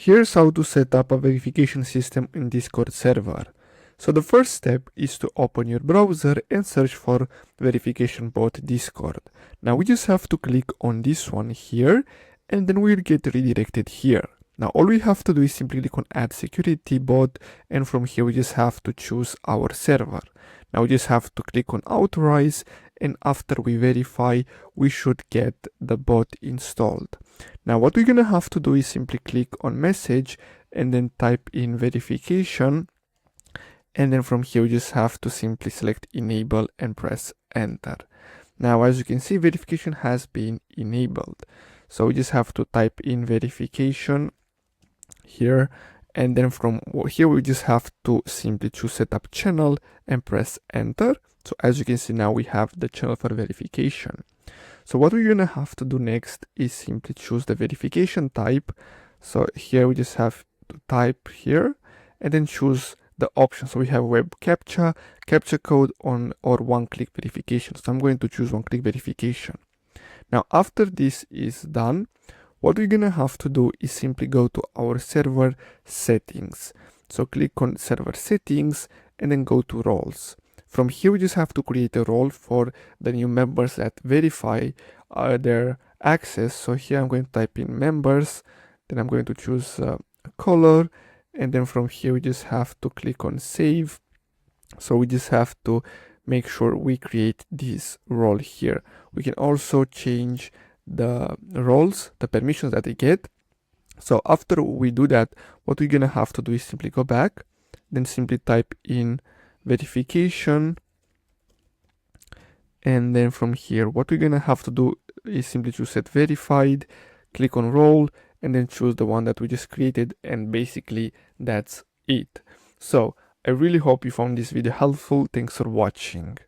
Here's how to set up a verification system in Discord server. So the first step is to open your browser and search for verification bot Discord. Now we just have to click on this one here and then we'll get redirected here. Now all we have to do is simply click on add security bot, and from here we just have to choose our server. Now we just have to click on authorize, and after we verify we should get the bot installed. Now what we're gonna have to do is simply click on message and then type in verification, and then from here we just have to simply select enable and press enter. Now as you can see, verification has been enabled, so we just have to type in verification here, and then from here we just have to simply choose setup channel and press enter. So as you can see, now we have the channel for verification. So what we're gonna have to do next is simply choose the verification type. So here we just have to type here and then choose the option. So we have web captcha, captcha code on, or one-click verification. So I'm going to choose one-click verification. Now after this is done, what we're gonna have to do is simply go to our server settings. So click on server settings and then go to roles. From here we just have to create a role for the new members that verify their access. So here I'm going to type in members, then I'm going to choose a color, and then from here we just have to click on save. So we just have to make sure we create this role here. We can also change the roles, the permissions that they get. So after we do that, what we're gonna have to do is simply go back, then simply type in verification, and then from here what we're gonna have to do is simply choose set verified, click on role, and then choose the one that we just created, and basically that's it. So I really hope you found this video helpful. Thanks for watching.